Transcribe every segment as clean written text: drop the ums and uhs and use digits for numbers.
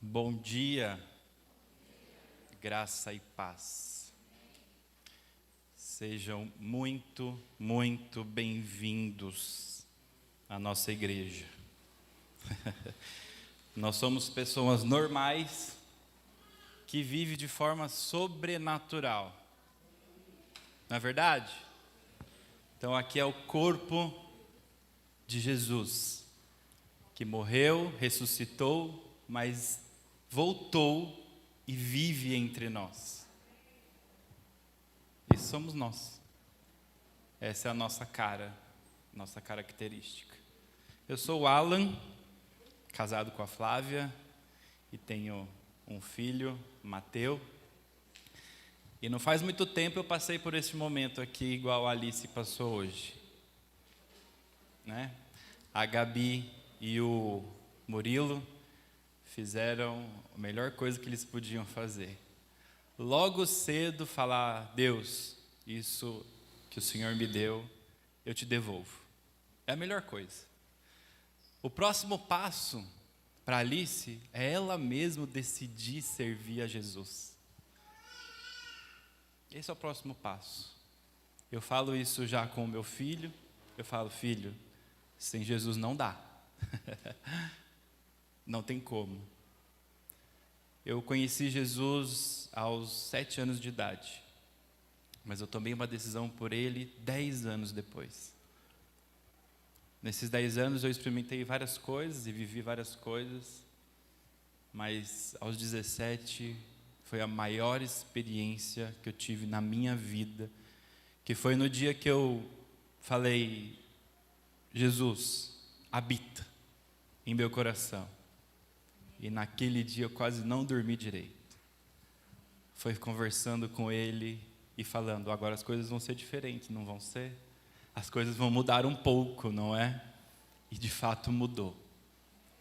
Bom dia, graça e paz. Sejam muito, muito bem-vindos à nossa igreja. Nós somos pessoas normais que vivem de forma sobrenatural. Não é verdade? Então aqui é o corpo de Jesus, que morreu, ressuscitou, mas voltou e vive entre nós. Isso somos nós. Essa é a nossa cara, nossa característica. Eu sou o Alan, casado com a Flávia, e tenho um filho, Mateu. E não faz muito tempo eu passei por esse momento aqui, igual a Alice passou hoje. Né? A Gabi e o Murilo fizeram a melhor coisa que eles podiam fazer. Logo cedo falar: Deus, isso que o Senhor me deu, eu te devolvo. É a melhor coisa. O próximo passo para Alice é ela mesma decidir servir a Jesus. Esse é o próximo passo. Eu falo isso já com o meu filho. Eu falo: filho, sem Jesus não dá. Não tem como. Eu conheci Jesus aos 7 anos de idade, mas eu tomei uma decisão por Ele 10 anos depois. Nesses 10 anos eu experimentei várias coisas e vivi várias coisas, mas aos 17 foi a maior experiência que eu tive na minha vida, que foi no dia que eu falei: Jesus, habita em meu coração. E naquele dia eu quase não dormi direito. Foi conversando com Ele e falando: agora as coisas vão ser diferentes, não vão ser? As coisas vão mudar um pouco, não é? E de fato mudou.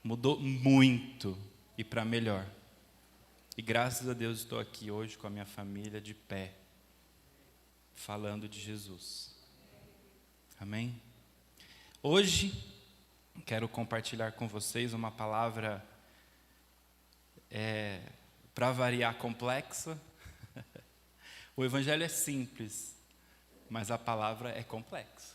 Mudou muito e para melhor. E graças a Deus estou aqui hoje com a minha família de pé, falando de Jesus. Amém? Hoje quero compartilhar com vocês uma palavra para variar complexa. O evangelho é simples, mas a palavra é complexa.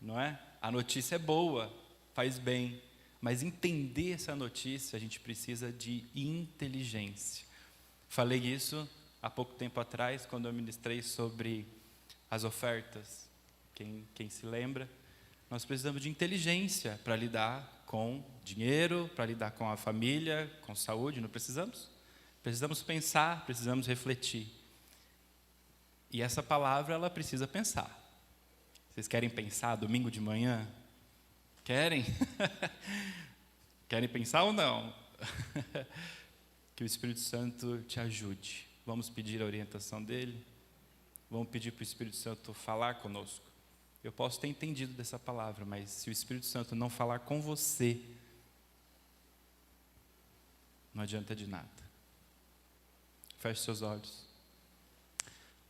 Não é? A notícia é boa, faz bem, mas entender essa notícia a gente precisa de inteligência. Falei isso há pouco tempo atrás, quando eu ministrei sobre as ofertas. Quem se lembra? Nós precisamos de inteligência para lidar com dinheiro, para lidar com a família, com saúde, não precisamos? Precisamos pensar, precisamos refletir. E essa palavra, ela precisa pensar. Vocês querem pensar domingo de manhã? Querem? Querem pensar ou não? Que o Espírito Santo te ajude. Vamos pedir a orientação dele? Vamos pedir para o Espírito Santo falar conosco? Eu posso ter entendido dessa palavra, mas se o Espírito Santo não falar com você, não adianta de nada. Feche seus olhos.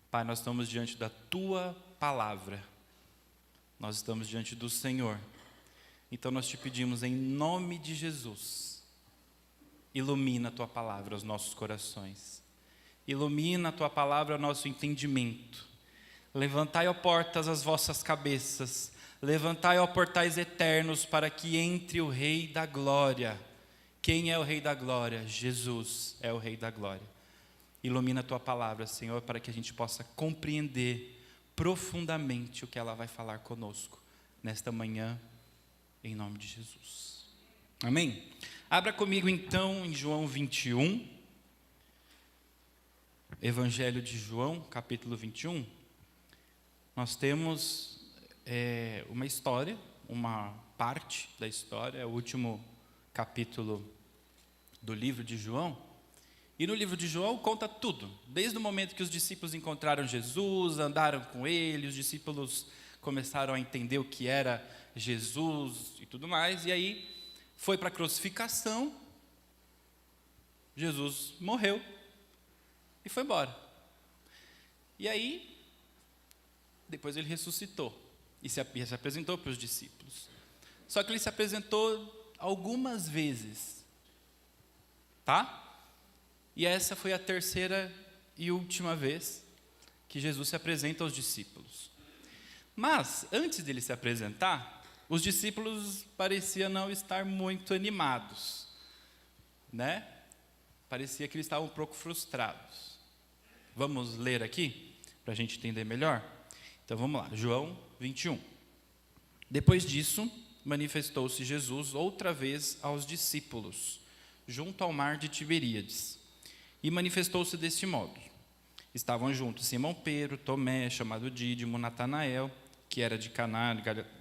Pai, nós estamos diante da Tua palavra. Nós estamos diante do Senhor. Então nós te pedimos em nome de Jesus, ilumina a Tua palavra aos nossos corações. Ilumina a Tua palavra ao nosso entendimento. Levantai, ó portas, as vossas cabeças. Levantai, ó portais eternos, para que entre o Rei da Glória. Quem é o Rei da Glória? Jesus é o Rei da Glória. Ilumina a Tua palavra, Senhor, para que a gente possa compreender profundamente o que ela vai falar conosco nesta manhã, em nome de Jesus. Amém? Abra comigo então em João 21. Evangelho de João, capítulo 21. Nós temos uma história, uma parte da história, é o último capítulo do livro de João. E no livro de João conta tudo, desde o momento que os discípulos encontraram Jesus, andaram com ele, os discípulos começaram a entender o que era Jesus e tudo mais, e aí foi para a crucificação, Jesus morreu e foi embora. E aí, depois ele ressuscitou e se apresentou para os discípulos. Só que ele se apresentou algumas vezes tá? E essa foi a terceira e última vez que Jesus se apresenta aos discípulos. Mas, antes dele se apresentar, os discípulos pareciam não estar muito animados, né? Parecia que eles estavam um pouco frustrados. Vamos ler aqui, para a gente entender melhor? Então vamos lá, João 21. Depois disso, manifestou-se Jesus outra vez aos discípulos, junto ao mar de Tiberíades, e manifestou-se deste modo. Estavam juntos Simão Pedro, Tomé, chamado Dídimo, Natanael, que era de Caná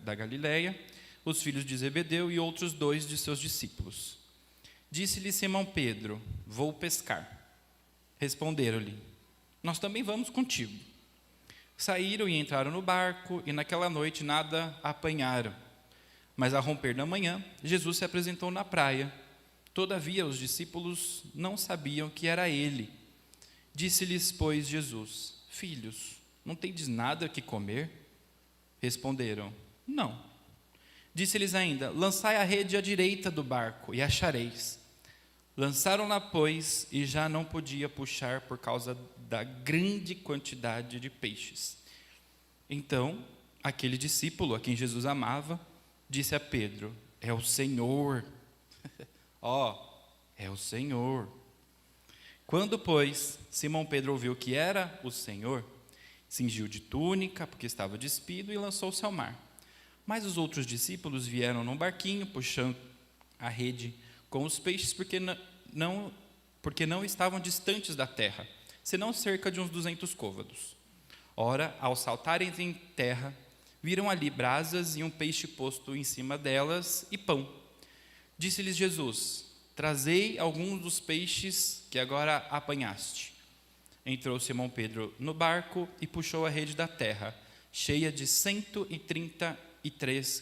da Galileia, os filhos de Zebedeu e outros 2 de seus discípulos. Disse-lhe Simão Pedro: vou pescar. Responderam-lhe: nós também vamos contigo. Saíram e entraram no barco, e naquela noite nada apanharam. Mas ao romper da manhã, Jesus se apresentou na praia. Todavia os discípulos não sabiam que era ele. Disse-lhes, pois, Jesus: filhos, não tendes nada que comer? Responderam: não. Disse-lhes ainda: lançai a rede à direita do barco, e achareis. Lançaram-na, pois, e já não podia puxar por causa da grande quantidade de peixes. Então, aquele discípulo a quem Jesus amava, disse a Pedro: é o Senhor. É o Senhor. Quando, pois, Simão Pedro ouviu que era o Senhor, cingiu de túnica, porque estava despido, e lançou-se ao mar. Mas os outros discípulos vieram num barquinho, puxando a rede com os peixes, porque não estavam distantes da terra, senão cerca de uns 200 côvados. Ora, ao saltarem em terra, viram ali brasas e um peixe posto em cima delas e pão. Disse-lhes Jesus: trazei alguns dos peixes que agora apanhaste. Entrou Simão Pedro no barco e puxou a rede da terra, cheia de 153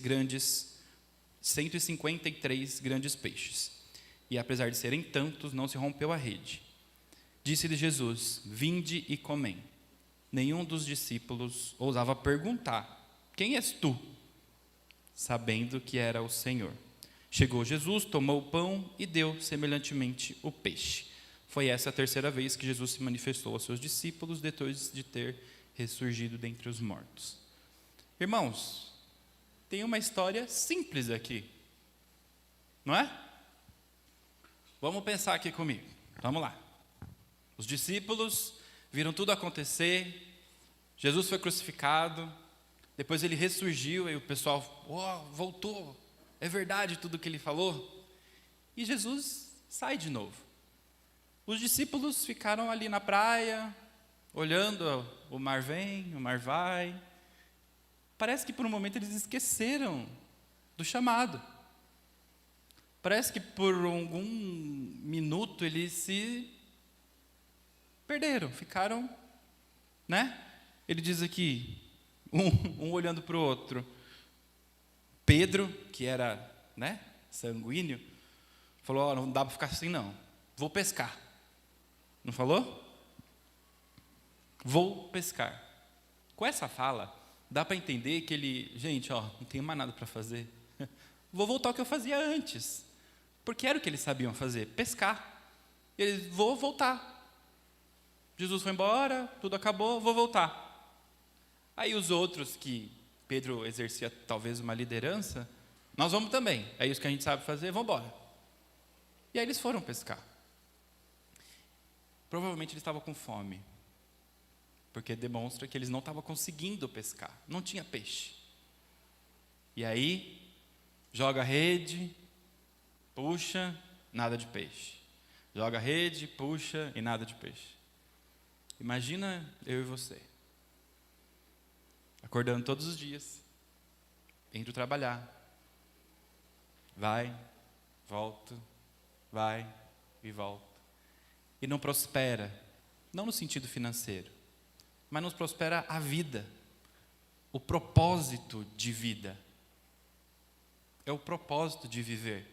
grandes peixes. E apesar de serem tantos, não se rompeu a rede. Disse-lhe Jesus: vinde e comem. Nenhum dos discípulos ousava perguntar: quem és tu? Sabendo que era o Senhor. Chegou Jesus, tomou o pão e deu semelhantemente o peixe. Foi essa a terceira vez que Jesus se manifestou aos seus discípulos, depois de ter ressurgido dentre os mortos. Irmãos, tem uma história simples aqui, não é? Vamos pensar aqui comigo, vamos lá. Os discípulos viram tudo acontecer, Jesus foi crucificado, depois ele ressurgiu, e o pessoal, voltou, é verdade tudo que ele falou, e Jesus sai de novo. Os discípulos ficaram ali na praia, olhando, o mar vem, o mar vai. Parece que por um momento eles esqueceram do chamado. Parece que por algum minuto eles se perderam, ficaram, né? Ele diz aqui, um olhando para o outro. Pedro, que era, né, sanguíneo, falou: não dá para ficar assim não, vou pescar. Não falou? Vou pescar. Com essa fala, dá para entender que ele, gente, não tenho mais nada para fazer. Vou voltar ao que eu fazia antes. Porque era o que eles sabiam fazer, pescar. Eles, vou voltar. Jesus foi embora, tudo acabou, vou voltar. Aí os outros, que Pedro exercia talvez uma liderança, nós vamos também. É isso que a gente sabe fazer, vamos embora. E aí eles foram pescar. Provavelmente eles estavam com fome, porque demonstra que eles não estavam conseguindo pescar, não tinha peixe. E aí, joga a rede, puxa, nada de peixe. Joga a rede, puxa e nada de peixe. Imagina eu e você, acordando todos os dias, indo trabalhar, vai, volta, vai e volta. E não prospera, não no sentido financeiro, mas não prospera a vida, o propósito de vida. É o propósito de viver,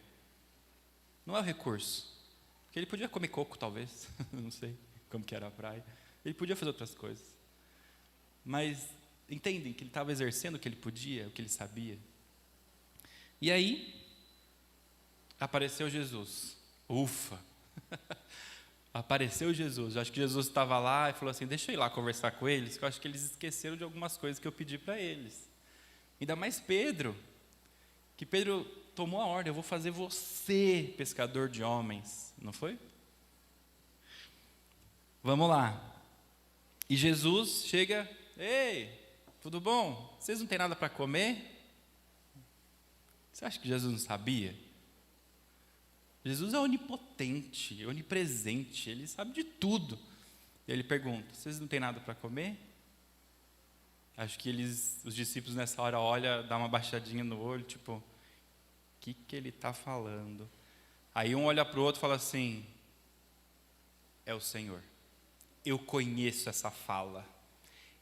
não é o recurso. Porque ele podia comer coco, talvez, não sei como que era a praia, ele podia fazer outras coisas. Mas entendem que ele estava exercendo o que ele podia, o que ele sabia. E aí, apareceu Jesus. Ufa! Apareceu Jesus. Eu acho que Jesus estava lá e falou assim: deixa eu ir lá conversar com eles, que eu acho que eles esqueceram de algumas coisas que eu pedi para eles. Ainda mais Pedro, que Pedro tomou a ordem: eu vou fazer você pescador de homens. Não foi? Vamos lá. E Jesus chega: ei, tudo bom? Vocês não têm nada para comer? Você acha que Jesus não sabia? Jesus é onipotente, onipresente, ele sabe de tudo. Ele pergunta: vocês não têm nada para comer? Acho que os discípulos nessa hora olham, dá uma baixadinha no olho, tipo, o que ele está falando? Aí um olha para o outro e fala assim: é o Senhor. Eu conheço essa fala,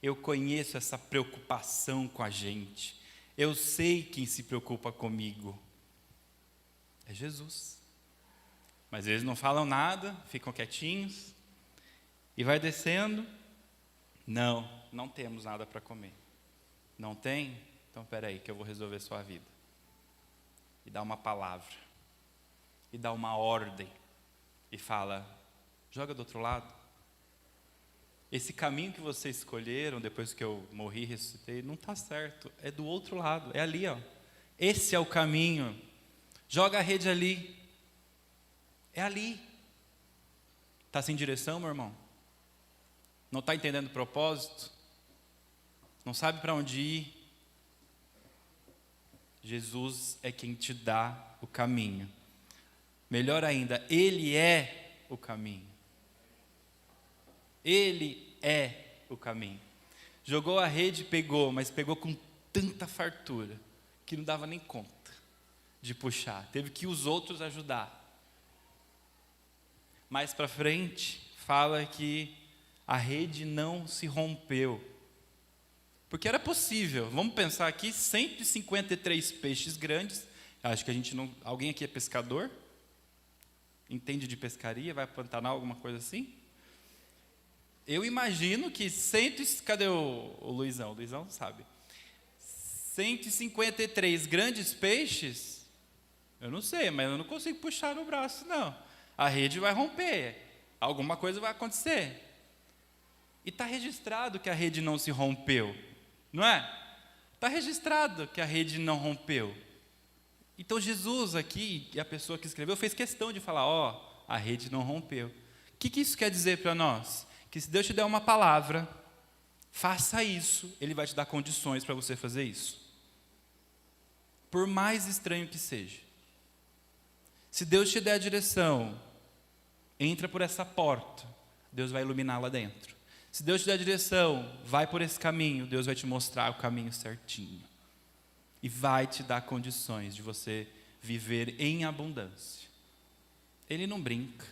eu conheço essa preocupação com a gente, eu sei quem se preocupa comigo. É Jesus. Mas eles não falam nada, ficam quietinhos, e vai descendo. Não temos nada para comer. Não tem? Então espera aí que eu vou resolver sua vida. E dá uma palavra, e dá uma ordem, e fala: joga do outro lado. Esse caminho que vocês escolheram, depois que eu morri e ressuscitei, não está certo, é do outro lado, é ali, ó. Esse é o caminho, joga a rede ali. É ali. Está sem direção, meu irmão? Não está entendendo o propósito? Não sabe para onde ir? Jesus é quem te dá o caminho. Melhor ainda, Ele é o caminho. Ele é o caminho. Jogou a rede, pegou, mas pegou com tanta fartura que não dava nem conta de puxar. Teve que os outros ajudar. Mais para frente, fala que a rede não se rompeu. Porque era possível. Vamos pensar aqui, 153 peixes grandes. Acho que a gente não... Alguém aqui é pescador? Entende de pescaria? Vai para o Pantanal, alguma coisa assim? Eu imagino que cadê o Luizão? O Luizão sabe. 153 grandes peixes, eu não sei, mas eu não consigo puxar no braço, não. A rede vai romper, alguma coisa vai acontecer. E está registrado que a rede não se rompeu, não é? Está registrado que a rede não rompeu. Então Jesus aqui, e a pessoa que escreveu, fez questão de falar: a rede não rompeu. O que isso quer dizer para nós? Que se Deus te der uma palavra, faça isso, Ele vai te dar condições para você fazer isso. Por mais estranho que seja. Se Deus te der a direção, entra por essa porta, Deus vai iluminar lá dentro. Se Deus te der a direção, vai por esse caminho, Deus vai te mostrar o caminho certinho. E vai te dar condições de você viver em abundância. Ele não brinca.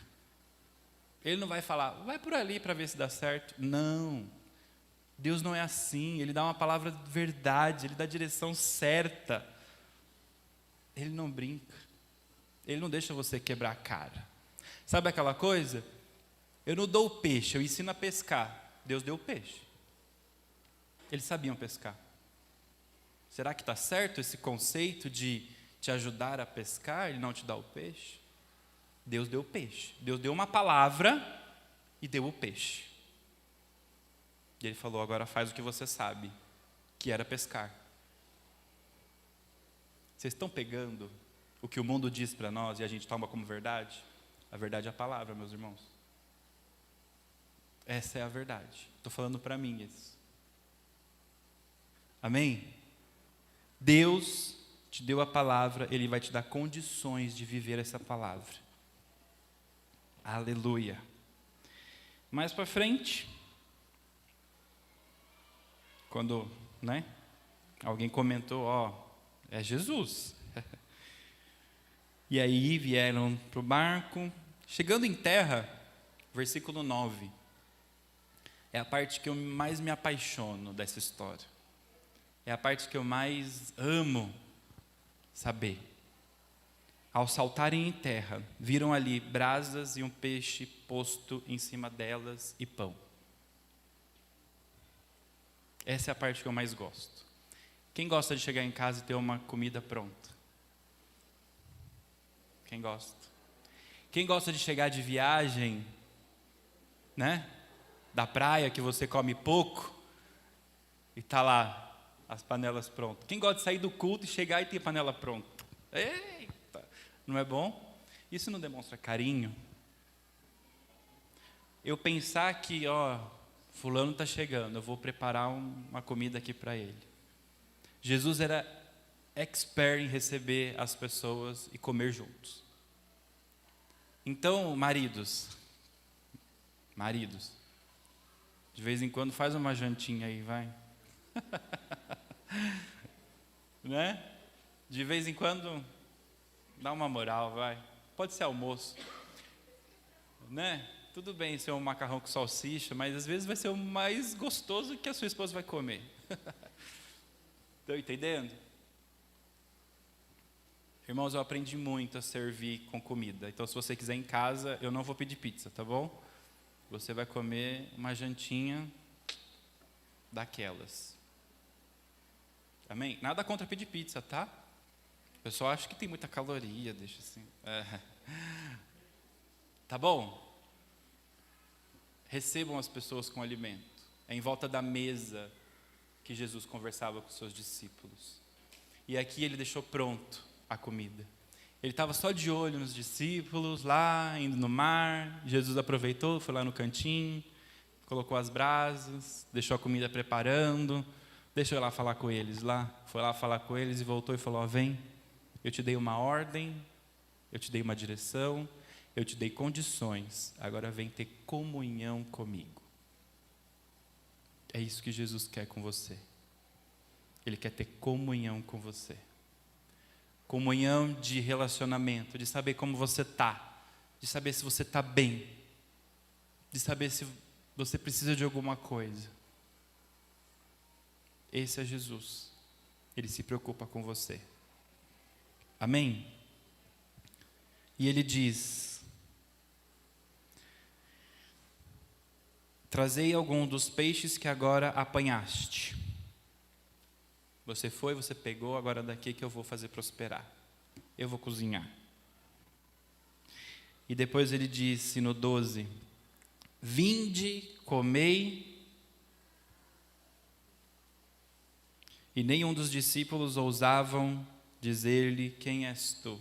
Ele não vai falar: vai por ali para ver se dá certo. Não. Deus não é assim. Ele dá uma palavra de verdade, Ele dá a direção certa. Ele não brinca. Ele não deixa você quebrar a cara. Sabe aquela coisa? Eu não dou o peixe, eu ensino a pescar. Deus deu o peixe. Eles sabiam pescar. Será que está certo esse conceito de te ajudar a pescar e não te dar o peixe? Deus deu o peixe. Deus deu uma palavra e deu o peixe. E Ele falou: agora faz o que você sabe, que era pescar. Vocês estão pegando o que o mundo diz para nós e a gente toma como verdade? A verdade é a palavra, meus irmãos. Essa é a verdade. Estou falando para mim isso. Amém? Deus te deu a palavra, Ele vai te dar condições de viver essa palavra. Aleluia. Mais para frente, quando, alguém comentou: é Jesus. E aí vieram para o barco. Chegando em terra, versículo 9, é a parte que eu mais me apaixono dessa história. É a parte que eu mais amo saber. Ao saltarem em terra, viram ali brasas e um peixe posto em cima delas e pão. Essa é a parte que eu mais gosto. Quem gosta de chegar em casa e ter uma comida pronta? Quem gosta? Quem gosta de chegar de viagem, né? Da praia, que você come pouco, e tá lá as panelas prontas. Quem gosta de sair do culto e chegar e ter panela pronta? Eita, não é bom? Isso não demonstra carinho? Eu pensar que, fulano está chegando, eu vou preparar uma comida aqui para ele. Jesus era expert em receber as pessoas e comer juntos. Então, maridos, de vez em quando faz uma jantinha aí, vai. Né? De vez em quando dá uma moral, vai. Pode ser almoço, né? Tudo bem ser um macarrão com salsicha, mas às vezes vai ser o mais gostoso que a sua esposa vai comer. Estão entendendo? Irmãos, eu aprendi muito a servir com comida. Então, se você quiser em casa, eu não vou pedir pizza, tá bom? Você vai comer uma jantinha daquelas. Amém? Nada contra pedir pizza, tá? O pessoal acha que tem muita caloria, deixa assim. Tá bom? Recebam as pessoas com alimento. É em volta da mesa que Jesus conversava com os seus discípulos. E aqui ele deixou pronto a comida. Ele estava só de olho nos discípulos, lá, indo no mar. Jesus aproveitou, foi lá no cantinho, colocou as brasas, deixou a comida preparando. Deixa eu ir lá falar com eles lá. Foi lá falar com eles e voltou e falou: vem, eu te dei uma ordem, eu te dei uma direção, eu te dei condições, agora vem ter comunhão comigo. É isso que Jesus quer com você. Ele quer ter comunhão com você. Comunhão de relacionamento, de saber como você está, de saber se você está bem, de saber se você precisa de alguma coisa. Esse é Jesus. Ele se preocupa com você. Amém? E ele diz: trazei algum dos peixes que agora apanhaste. Você foi, você pegou, agora daqui que eu vou fazer prosperar. Eu vou cozinhar. E depois ele disse no 12: vinde, comei. E nenhum dos discípulos ousavam dizer-lhe: quem és tu?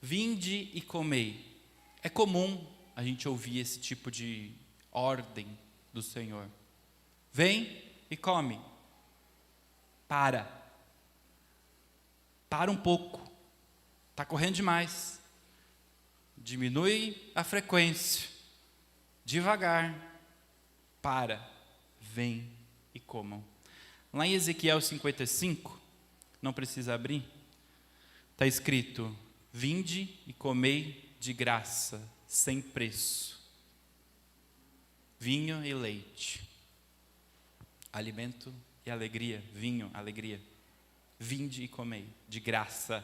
Vinde e comei. É comum a gente ouvir esse tipo de ordem do Senhor. Vem e come. Para um pouco. Está correndo demais. Diminui a frequência. Devagar. Vem e comam. Lá em Ezequiel 55, não precisa abrir, está escrito: vinde e comei de graça, sem preço. Vinho e leite. Alimento e alegria, vinho, alegria. Vinde e comei, de graça,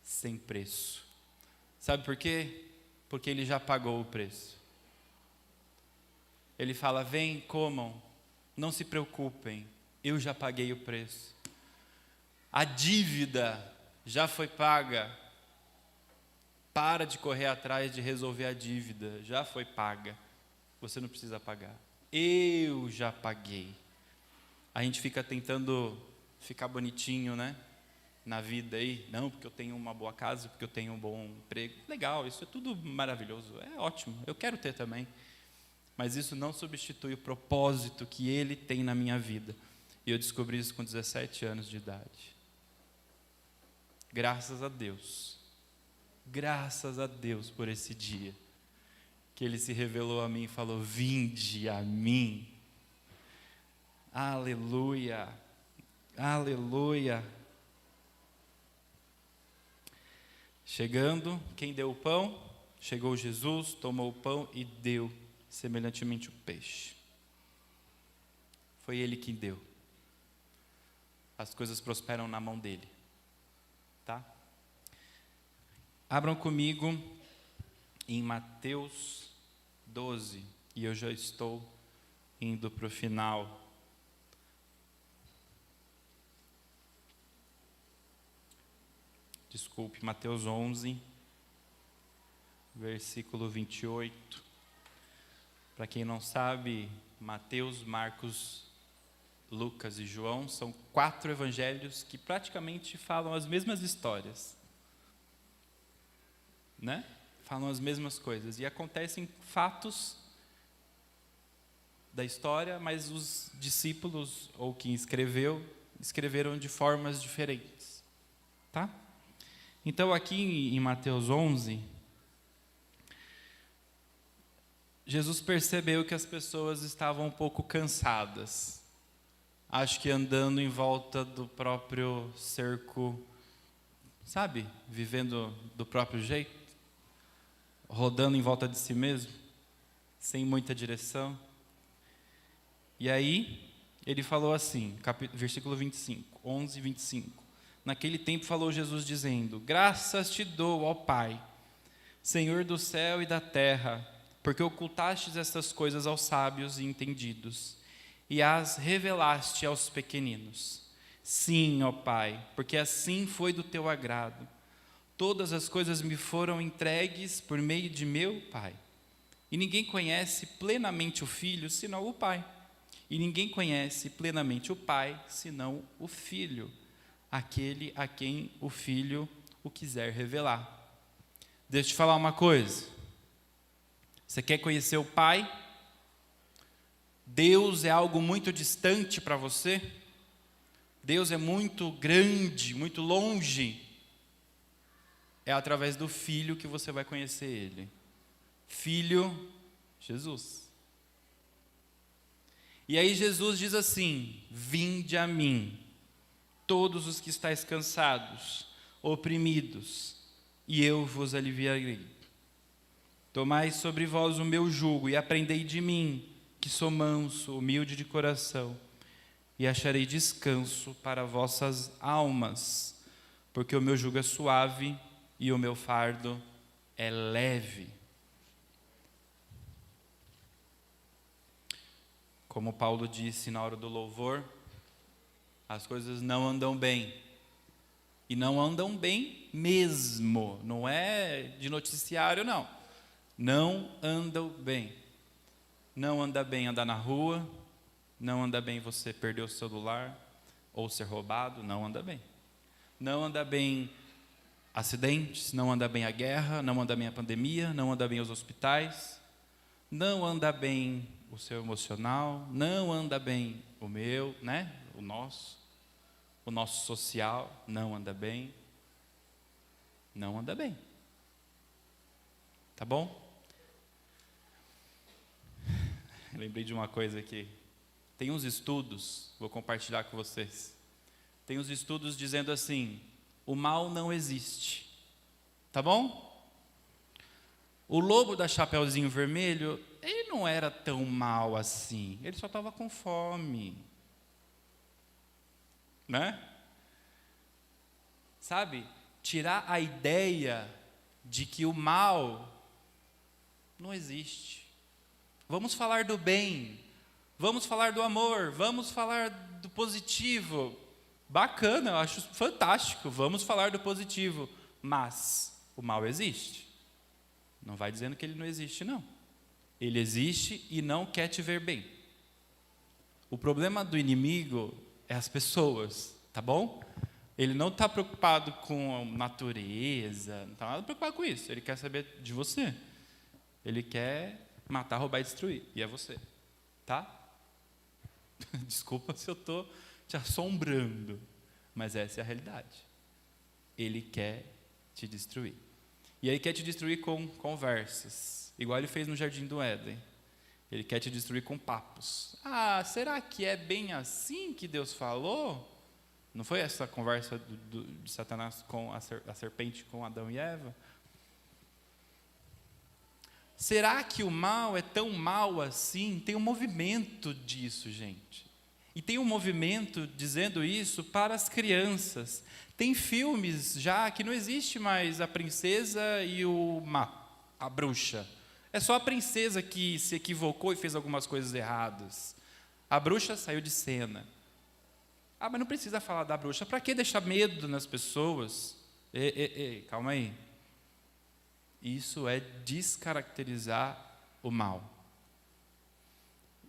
sem preço. Sabe por quê? Porque ele já pagou o preço. Ele fala: vem, comam, não se preocupem, eu já paguei o preço. A dívida já foi paga. Para de correr atrás de resolver a dívida, já foi paga. Você não precisa pagar. Eu já paguei. A gente fica tentando ficar bonitinho, né? Na vida aí. Não, porque eu tenho uma boa casa, porque eu tenho um bom emprego. Legal, isso é tudo maravilhoso. É ótimo, eu quero ter também. Mas isso não substitui o propósito que Ele tem na minha vida. E eu descobri isso com 17 anos de idade. Graças a Deus. Graças a Deus por esse dia. Que Ele se revelou a mim e falou: vinde a mim. Aleluia. Aleluia. Chegando, quem deu o pão? Chegou Jesus, tomou o pão e deu semelhantemente o peixe. Foi Ele quem deu. As coisas prosperam na mão dEle. Tá? Abram comigo em Mateus 12. E eu já estou indo para o final. Desculpe, Mateus 11. versículo 28. Para quem não sabe, Mateus, Marcos, Lucas e João são 4 evangelhos que praticamente falam as mesmas histórias, né? Falam as mesmas coisas e acontecem fatos da história, mas os discípulos ou quem escreveram de formas diferentes, tá? Então aqui em Mateus 11, Jesus percebeu que as pessoas estavam um pouco cansadas. Acho que andando em volta do próprio cerco, sabe? Vivendo do próprio jeito, rodando em volta de si mesmo, sem muita direção. E aí, ele falou assim, versículo 25, 11, 25. Naquele tempo falou Jesus dizendo: graças te dou, ó Pai, Senhor do céu e da terra, porque ocultastes estas coisas aos sábios e entendidos, e as revelaste aos pequeninos. Sim, ó Pai, porque assim foi do teu agrado. Todas as coisas me foram entregues por meio de meu Pai. E ninguém conhece plenamente o Filho, senão o Pai. E ninguém conhece plenamente o Pai, senão o Filho, aquele a quem o Filho o quiser revelar. Deixa eu te falar uma coisa. Você quer conhecer o Pai? Deus é algo muito distante para você? Deus é muito grande, muito longe? É através do Filho que você vai conhecer Ele. Filho, Jesus. E aí Jesus diz assim: vinde a mim, todos os que estáis cansados, oprimidos, e eu vos aliviarei. Tomai sobre vós o meu jugo e aprendei de mim, que sou manso, humilde de coração, e acharei descanso para vossas almas, porque o meu jugo é suave e o meu fardo é leve. Como Paulo disse na hora do louvor, as coisas não andam bem. E não andam bem mesmo. Não é de noticiário, não. Não andam bem. Não anda bem andar na rua. Não anda bem você perder o celular ou ser roubado. Não anda bem. Não anda bem acidentes. Não anda bem a guerra. Não anda bem a pandemia. Não anda bem os hospitais. Não anda bem o seu emocional, não anda bem o meu, né? O nosso social não anda bem. Não anda bem. Tá bom? Lembrei de uma coisa aqui. Tem uns estudos, vou compartilhar com vocês. Tem uns estudos dizendo assim: o mal não existe. Tá bom? O lobo da Chapeuzinho Vermelho, ele não era tão mal assim. Ele só estava com fome. Né? Sabe? Tirar a ideia de que o mal não existe. Vamos falar do bem. Vamos falar do amor. Vamos falar do positivo. Bacana, eu acho fantástico. Vamos falar do positivo. Mas o mal existe. Não vai dizendo que ele não existe, não. Ele existe e não quer te ver bem. O problema do inimigo é as pessoas, tá bom? Ele não está preocupado com a natureza, não está nada preocupado com isso. Ele quer saber de você. Ele quer matar, roubar e destruir. E é você, tá? Desculpa se eu estou te assombrando, mas essa é a realidade. Ele quer te destruir. E ele quer te destruir com conversas, igual ele fez no Jardim do Éden. Ele quer te destruir com papos. Ah, será que é bem assim que Deus falou? Não foi essa conversa de Satanás com a serpente com Adão e Eva? Será que o mal é tão mal assim? Tem um movimento disso, gente. E tem um movimento dizendo isso para as crianças. Tem filmes já que não existe mais a princesa e a bruxa. É só a princesa que se equivocou e fez algumas coisas erradas. A bruxa saiu de cena. Ah, mas não precisa falar da bruxa. Para que deixar medo nas pessoas? Calma aí. Isso é descaracterizar o mal.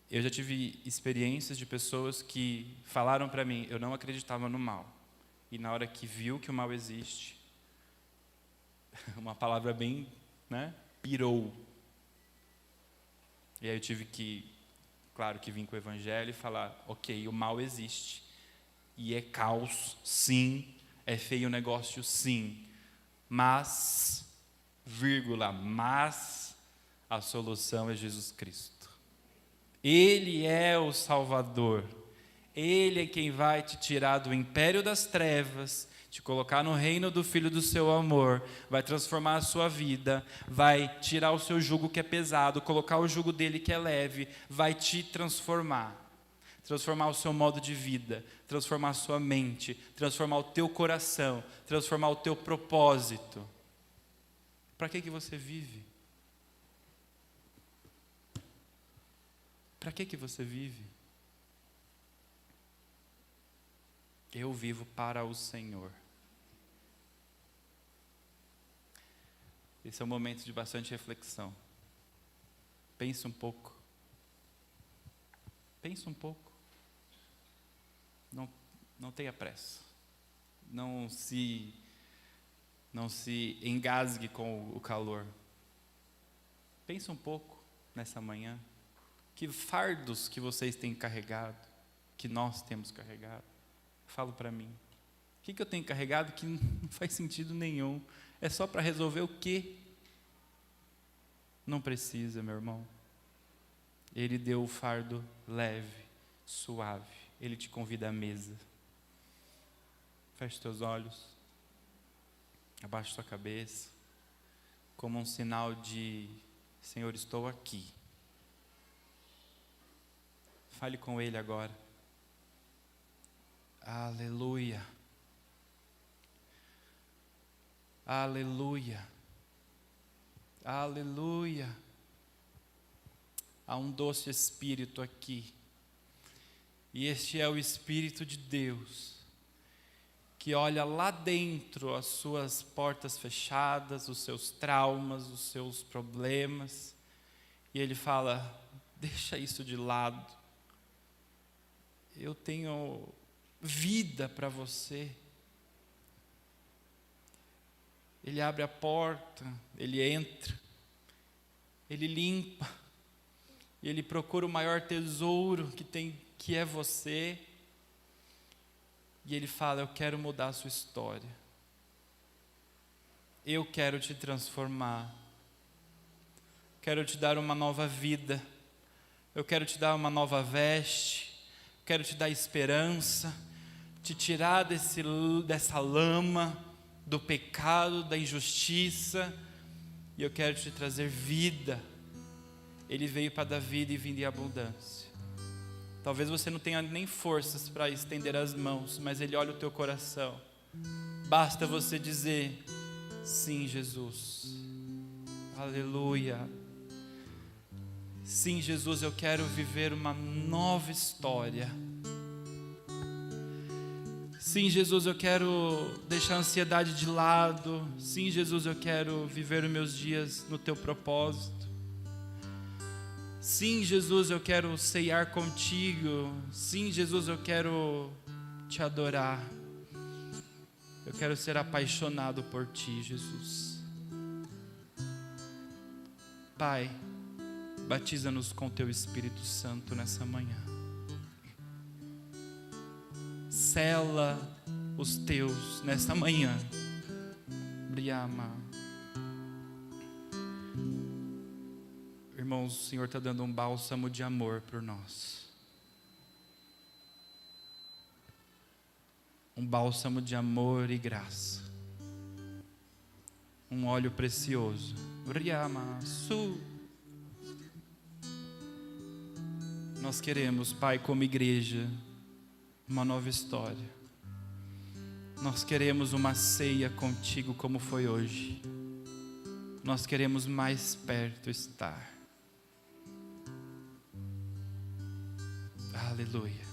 Eu já tive experiências de pessoas que falaram para mim, eu não acreditava no mal. E na hora que viu que o mal existe, uma palavra bem, pirou. E aí eu tive que, claro que vim com o evangelho e falar, ok, o mal existe. E é caos, sim, é feio o negócio, sim. Mas, mas a solução é Jesus Cristo. Ele é o Salvador. Ele é quem vai te tirar do império das trevas, te colocar no reino do Filho do seu amor, vai transformar a sua vida, vai tirar o seu jugo que é pesado, colocar o jugo dele que é leve, vai te transformar o seu modo de vida, transformar a sua mente, transformar o teu coração, transformar o teu propósito. Para que você vive? Para que você vive? Eu vivo para o Senhor. Esse é um momento de bastante reflexão. Pense um pouco. Pense um pouco. Não tenha pressa. Não se engasgue com o calor. Pense um pouco nessa manhã. Que fardos que vocês têm carregado, que nós temos carregado? Fala para mim. O que eu tenho carregado que não faz sentido nenhum? É só para resolver o quê? Não precisa, meu irmão. Ele deu o fardo leve, suave. Ele te convida à mesa. Feche teus olhos. Abaixe sua cabeça. Como um sinal de, Senhor, estou aqui. Fale com Ele agora. Aleluia. Aleluia. Aleluia. Há um doce Espírito aqui. E este é o Espírito de Deus, que olha lá dentro as suas portas fechadas, os seus traumas, os seus problemas, e Ele fala, deixa isso de lado. Eu tenho vida para você. Ele abre a porta, Ele entra, Ele limpa, e Ele procura o maior tesouro que tem, que é você, e Ele fala, eu quero mudar a sua história, eu quero te transformar, quero te dar uma nova vida, eu quero te dar uma nova veste, quero te dar esperança, te tirar dessa lama do pecado, da injustiça, e eu quero te trazer vida. Ele veio para dar vida e vida em abundância. Talvez você não tenha nem forças para estender as mãos, mas Ele olha o teu coração. Basta você dizer, sim, Jesus. Aleluia. Sim, Jesus, eu quero viver uma nova história. Sim, Jesus, eu quero deixar a ansiedade de lado. Sim, Jesus, eu quero viver os meus dias no teu propósito. Sim, Jesus, eu quero ceiar contigo. Sim, Jesus, eu quero te adorar. Eu quero ser apaixonado por ti, Jesus. Pai, batiza-nos com teu Espírito Santo nessa manhã. Sela os teus nessa manhã. Briama. Irmãos, o Senhor está dando um bálsamo de amor por nós. Um bálsamo de amor e graça. Um óleo precioso. Briama. Nós queremos, Pai, como igreja, uma nova história. Nós queremos uma ceia contigo como foi hoje. Nós queremos mais perto estar. Aleluia.